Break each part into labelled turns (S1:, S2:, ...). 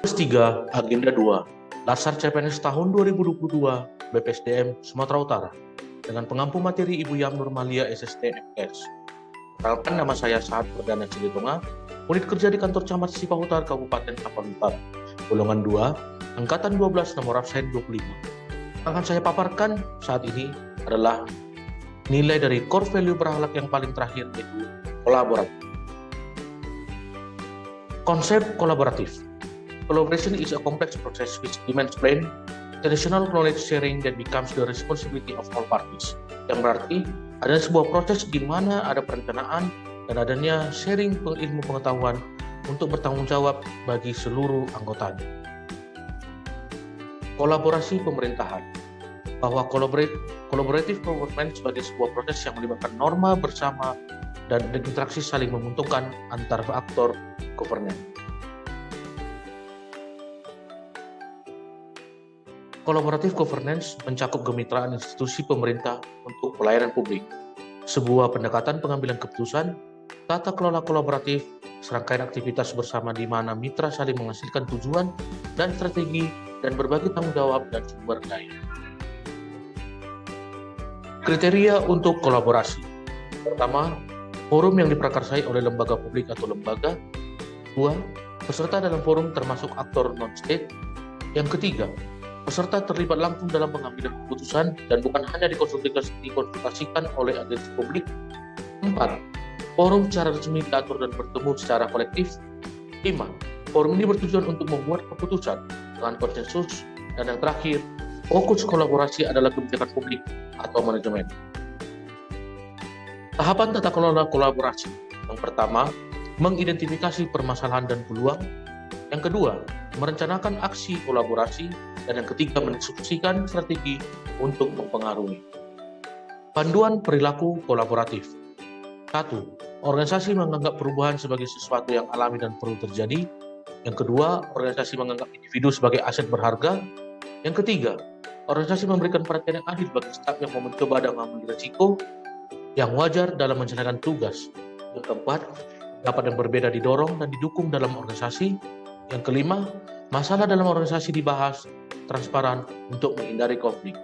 S1: Tugas 3, Agenda 2, Dasar CPNS tahun 2022 BPSDM Sumatera Utara dengan pengampu materi Ibu Yam Nurmalia SST MS. Perkenalkan, nama saya Sahat Perdana Cilitonga, unit kerja di kantor Camat Sipahutar Kabupaten Tapanuli Utara, golongan 2, angkatan 12, nomor absen 25. Yang akan saya paparkan saat ini adalah nilai dari core value berakhlak yang paling terakhir, yaitu kolaboratif. Konsep kolaboratif. Collaboration is a complex process which demands brain, traditional knowledge sharing that becomes the responsibility of all parties. Yang berarti ada sebuah proses di mana ada perencanaan dan adanya sharing ilmu pengetahuan untuk bertanggung jawab bagi seluruh anggotanya. Kolaborasi pemerintahan. Bahwa collaborative government sebagai sebuah proses yang melibatkan norma bersama dan interaksi saling menguntungkan antar aktor governance. Collaborative governance mencakup kemitraan institusi pemerintah untuk pelayanan publik, sebuah pendekatan pengambilan keputusan, tata kelola kolaboratif, serangkaian aktivitas bersama di mana mitra saling menghasilkan tujuan dan strategi dan berbagi tanggung jawab dan sumber daya. Kriteria untuk kolaborasi. Pertama, forum yang diprakarsai oleh lembaga publik atau lembaga. 2. Peserta dalam forum termasuk aktor non-state. Yang ketiga, peserta terlibat langsung dalam pengambilan keputusan dan bukan hanya dikonsultasikan oleh agensi publik. 4. Forum secara resmi diatur dan bertemu secara kolektif. 5. Forum ini bertujuan untuk membuat keputusan dengan konsensus. Dan yang terakhir, fokus kolaborasi adalah kebijakan publik atau manajemen. Tahapan tata kelola kolaborasi. Yang pertama, mengidentifikasi permasalahan dan peluang. Yang kedua, merencanakan aksi kolaborasi. Dan yang ketiga, mendistribusikan strategi untuk mempengaruhi. Panduan perilaku kolaboratif. 1. Organisasi menganggap perubahan sebagai sesuatu yang alami dan perlu terjadi. Yang kedua, organisasi menganggap individu sebagai aset berharga. Yang ketiga, organisasi memberikan perhatian yang adil bagi staf yang mau mencoba dan mengambil risiko yang wajar dalam menjalankan tugas. Yang keempat, pendapat yang berbeda didorong dan didukung dalam organisasi. Yang kelima, masalah dalam organisasi dibahas transparan untuk menghindari konflik.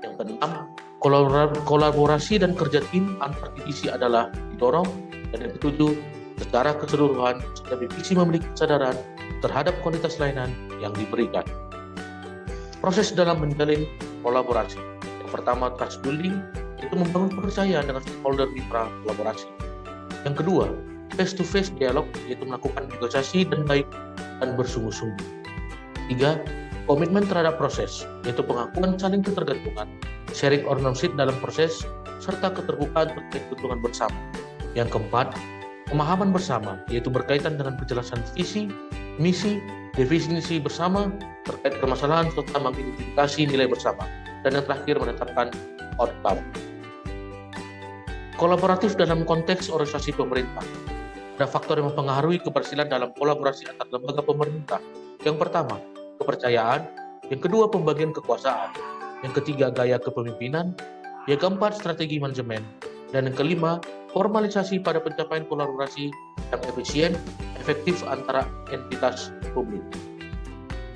S1: Yang keenam, kolaborasi dan kerja tim antar divisi adalah didorong. Dan yang ketujuh, secara keseluruhan setiap divisi memiliki kesadaran terhadap kualitas layanan yang diberikan. Proses dalam menjalin kolaborasi. Yang pertama, trust building, yaitu membangun kepercayaan dengan stakeholder mitra kolaborasi. Yang kedua, face-to-face dialog, yaitu melakukan negosiasi dan baik dan bersungguh-sungguh. 3. Komitmen terhadap proses, yaitu pengakuan saling ketergantungan, sharing ownership dalam proses, serta keterbukaan terkait keuntungan bersama. Yang keempat, pemahaman bersama, yaitu berkaitan dengan kejelasan visi, misi, definisi bersama, terkait permasalahan serta mengidentifikasi nilai bersama. Dan yang terakhir, menetapkan outcome. Kolaboratif dalam konteks organisasi pemerintah. Ada faktor yang mempengaruhi keberhasilan dalam kolaborasi antar lembaga pemerintah. Yang pertama, kepercayaan. Yang kedua, pembagian kekuasaan. Yang ketiga, gaya kepemimpinan. Yang keempat, strategi manajemen. Dan yang kelima, formalisasi pada pencapaian kolaborasi yang efisien, efektif antara entitas publik.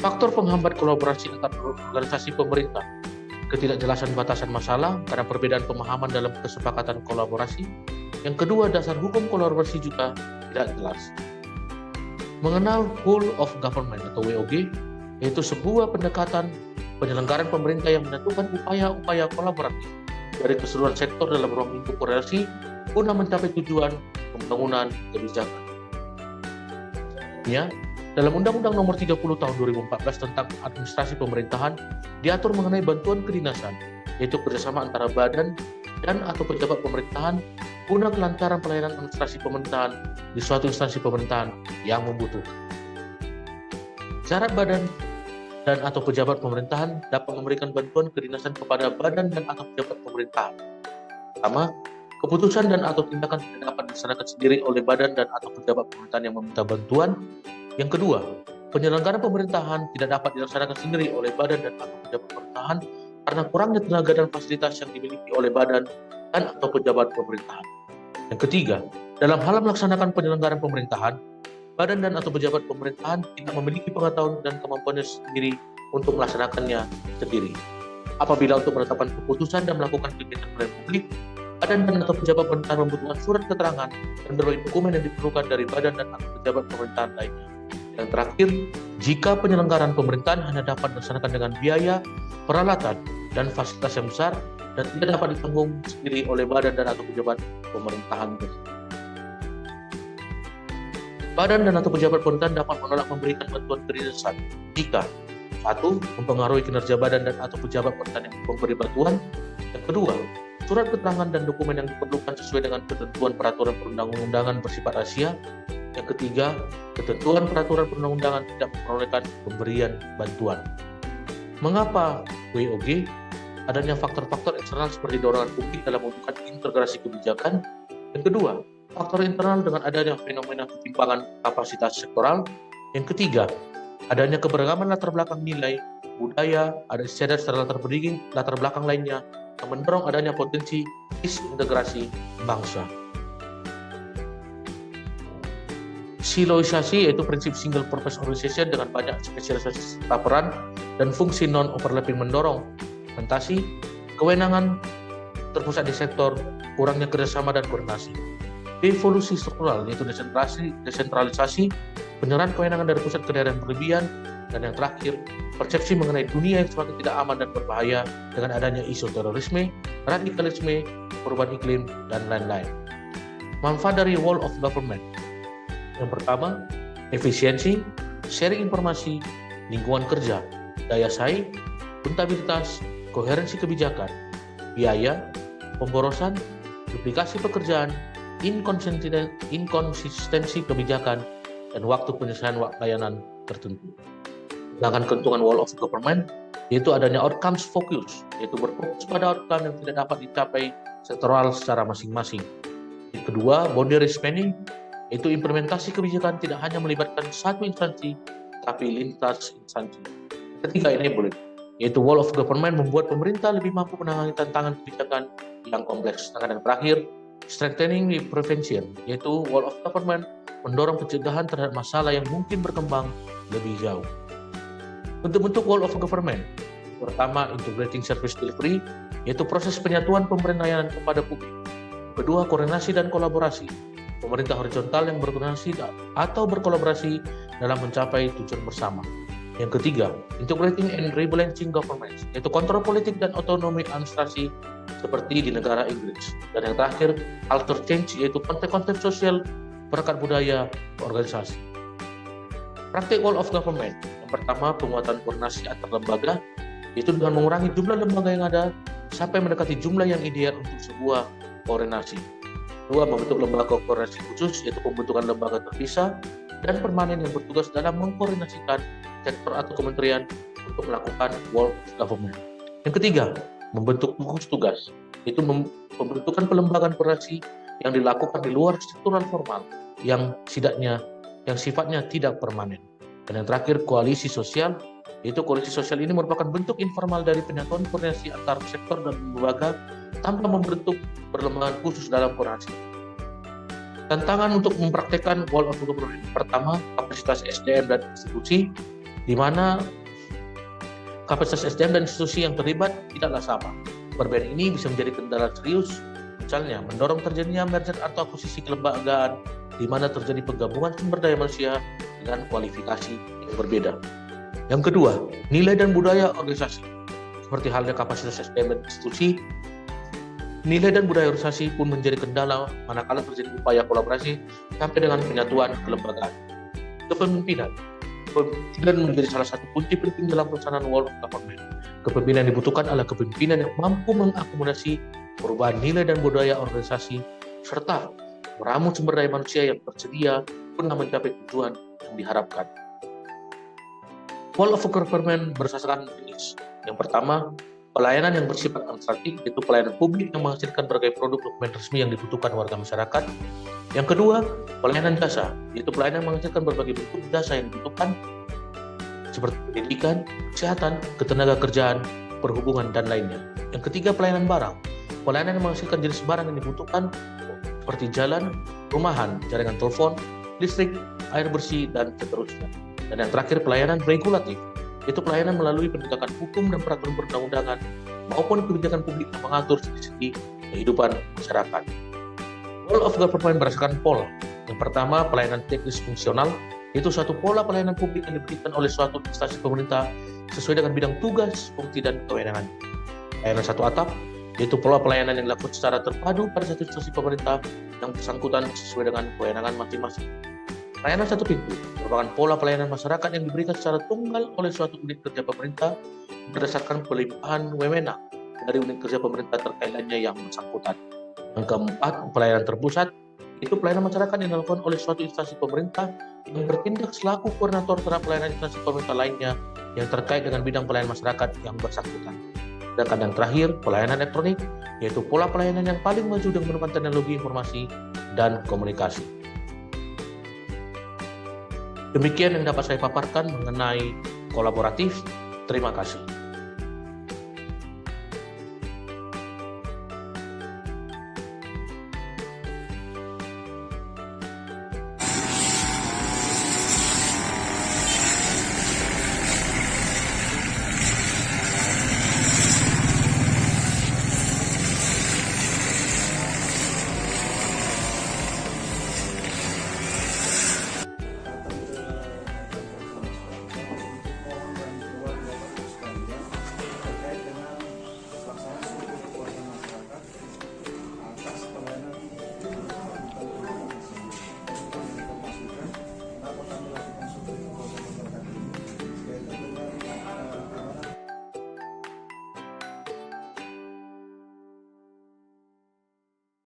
S1: Faktor penghambat kolaborasi antar organisasi pemerintah. Ketidakjelasan batasan masalah karena perbedaan pemahaman dalam kesepakatan kolaborasi. Yang kedua, dasar hukum kolaborasi juga tidak jelas. Mengenal Whole of Government atau WOG, yaitu sebuah pendekatan penyelenggaraan pemerintah yang menyatukan upaya-upaya kolaboratif dari keseluruhan sektor dalam ruang lingkup korelasi guna mencapai tujuan pembangunan kebijakan. Ya, dalam Undang-Undang Nomor 30 Tahun 2014 tentang Administrasi Pemerintahan diatur mengenai bantuan kedinasan, yaitu kerjasama antara badan dan atau pejabat pemerintahan guna kelancaran pelayanan administrasi pemerintahan di suatu instansi pemerintahan yang membutuhkan. Syarat badan dan atau pejabat pemerintahan dapat memberikan bantuan kedinasan kepada badan dan atau pejabat pemerintahan. Pertama, keputusan dan atau tindakan tidak dapat dilaksanakan sendiri oleh badan dan atau pejabat pemerintahan yang meminta bantuan. Yang kedua, penyelenggaraan pemerintahan tidak dapat dilaksanakan sendiri oleh badan dan atau pejabat pemerintahan karena kurangnya tenaga dan fasilitas yang dimiliki oleh badan dan atau pejabat pemerintahan. Yang ketiga, dalam hal melaksanakan penyelenggaraan pemerintahan, badan dan atau pejabat pemerintahan tidak memiliki pengetahuan dan kemampuannya sendiri untuk melaksanakannya sendiri. Apabila untuk menetapkan keputusan dan melakukan kegiatan pelayanan publik, badan dan atau pejabat pemerintahan membutuhkan surat keterangan dan berbagai dokumen yang diperlukan dari badan dan atau pejabat pemerintahan lainnya. Yang terakhir, jika penyelenggaraan pemerintahan hanya dapat dilaksanakan dengan biaya, peralatan, dan fasilitas yang besar dan tidak dapat ditanggung sendiri oleh badan dan atau pejabat pemerintahan. Badan dan atau pejabat pemerintahan dapat menolak memberikan bantuan kedinasan jika 1. Mempengaruhi kinerja badan dan atau pejabat pemerintahan yang memberi bantuan. Yang kedua, surat keterangan dan dokumen yang diperlukan sesuai dengan ketentuan peraturan perundang-undangan bersifat rahasia. Yang ketiga, ketentuan peraturan perundang-undangan tidak memperolehkan pemberian bantuan. Mengapa WOG? Adanya faktor-faktor eksternal seperti dorongan publik dalam membuka integrasi kebijakan. Yang kedua, faktor internal dengan adanya fenomena ketimpangan kapasitas sektoral. Yang ketiga, adanya keberagaman latar belakang nilai, budaya, ada istiadat serta latar belakang lainnya yang mendorong adanya potensi disintegrasi bangsa. Siloisasi yaitu prinsip single purpose organization dengan banyak spesialisasi serta peran dan fungsi non-overlapping mendorong fragmentasi, kewenangan terpusat di sektor, kurangnya kerjasama dan koordinasi. Devolusi struktural yaitu desentralisasi, penyerahan kewenangan dari pusat ke daerah yang berlebihan, dan yang terakhir, persepsi mengenai dunia yang semakin tidak aman dan berbahaya dengan adanya isu terorisme, radikalisme, perubahan iklim, dan lain-lain. Manfaat dari wall of government. Yang pertama, efisiensi, sharing informasi, lingkungan kerja, daya saing, akuntabilitas, koherensi kebijakan, biaya, pemborosan, duplikasi pekerjaan, inkonsistensi kebijakan, dan waktu penyelesaian layanan tertentu. Sedangkan keuntungan wall of government yaitu adanya outcomes focus, yaitu berfokus pada outcome yang tidak dapat dicapai sektoral secara masing-masing. Yang kedua, boundary spanning, yaitu implementasi kebijakan tidak hanya melibatkan satu instansi, tapi lintas instansi. Ketiga, enabling, yaitu wall of government membuat pemerintah lebih mampu menangani tantangan kebijakan yang kompleks. Sedangkan yang terakhir, strengthening the prevention, yaitu wall of government mendorong pencegahan terhadap masalah yang mungkin berkembang lebih jauh. Bentuk-bentuk wall of government. Pertama, integrating service delivery, yaitu proses penyatuan pemberian layanan kepada publik. Kedua, koordinasi dan kolaborasi, pemerintah horizontal yang berkoordinasi atau berkolaborasi dalam mencapai tujuan bersama. Yang ketiga, integrating and rebalancing government, yaitu kontrol politik dan otonomi administrasi seperti di negara Inggris. Dan yang terakhir, culture change, yaitu konsep-konsep sosial, perekat budaya, organisasi. Praktik wall of government. Yang pertama, penguatan koordinasi antar lembaga, yaitu dengan mengurangi jumlah lembaga yang ada sampai mendekati jumlah yang ideal untuk sebuah koordinasi. Kedua, membentuk lembaga koordinasi khusus, yaitu pembentukan lembaga terpisah dan permanen yang bertugas dalam mengkoordinasikan sektor atau kementerian untuk melakukan wall of government. Yang ketiga, membentuk gugus tugas, yaitu pembentukan pelembagaan koordinasi yang dilakukan di luar struktural formal yang sifatnya tidak permanen. Dan yang terakhir, koalisi sosial, yaitu koalisi sosial ini merupakan bentuk informal dari penyatuan koordinasi antar sektor dan lembaga tanpa membentuk perlembagaan khusus dalam koordinasi. Tantangan untuk mempraktekkan wall of government. Pertama, kapasitas SDM dan institusi, di mana kapasitas SDM dan institusi yang terlibat tidaklah sama. Perbedaan ini bisa menjadi kendala serius, misalnya mendorong terjadinya merger atau akuisisi kelembagaan, di mana terjadi penggabungan sumber daya manusia dengan kualifikasi yang berbeda. Yang kedua, nilai dan budaya organisasi. Seperti halnya kapasitas SDM dan institusi, nilai dan budaya organisasi pun menjadi kendala manakala terjadi upaya kolaborasi sampai dengan penyatuan kelembagaan. Kepemimpinan menjadi salah satu kunci penting dalam pelaksanaan wall of government. Kepemimpinan yang dibutuhkan adalah kepemimpinan yang mampu mengakomodasi perubahan nilai dan budaya organisasi serta meramu sumber daya manusia yang tersedia guna mencapai tujuan yang diharapkan. Wall of government berdasarkan jenis. Yang pertama, pelayanan yang bersifat administratif, yaitu pelayanan publik yang menghasilkan berbagai produk dokumen resmi yang dibutuhkan warga masyarakat. Yang kedua, pelayanan jasa, yaitu pelayanan yang menghasilkan berbagai bentuk jasa yang dibutuhkan seperti pendidikan, kesehatan, ketenaga kerjaan, perhubungan, dan lainnya. Yang ketiga, pelayanan barang, pelayanan yang menghasilkan jenis barang yang dibutuhkan seperti jalan, rumahan, jaringan telepon, listrik, air bersih, dan seterusnya. Dan yang terakhir, pelayanan regulatif, yaitu pelayanan melalui penegakan hukum dan peraturan perundang-undangan maupun kebijakan publik yang mengatur segi-segi kehidupan masyarakat. Role of government berdasarkan pola. Yang pertama, pelayanan teknis fungsional, yaitu suatu pola pelayanan publik yang diberikan oleh suatu instansi pemerintah sesuai dengan bidang tugas, fungsi, dan kewenangan. Pelayanan satu atap, yaitu pola pelayanan yang dilakukan secara terpadu pada satu instansi pemerintah yang bersangkutan sesuai dengan kewenangan masing-masing. Pelayanan satu pintu merupakan pola pelayanan masyarakat yang diberikan secara tunggal oleh suatu unit kerja pemerintah berdasarkan pelimpahan wewenang dari unit kerja pemerintah terkait lainnya yang bersangkutan. Yang keempat, pelayanan terpusat, itu pelayanan masyarakat yang dilakukan oleh suatu instansi pemerintah yang bertindak selaku koordinator terhadap pelayanan instansi pemerintah lainnya yang terkait dengan bidang pelayanan masyarakat yang bersangkutan. Sedangkan yang terakhir, pelayanan elektronik, yaitu pola pelayanan yang paling maju dengan menggunakan teknologi informasi dan komunikasi. Demikian yang dapat saya paparkan mengenai kolaboratif. Terima kasih.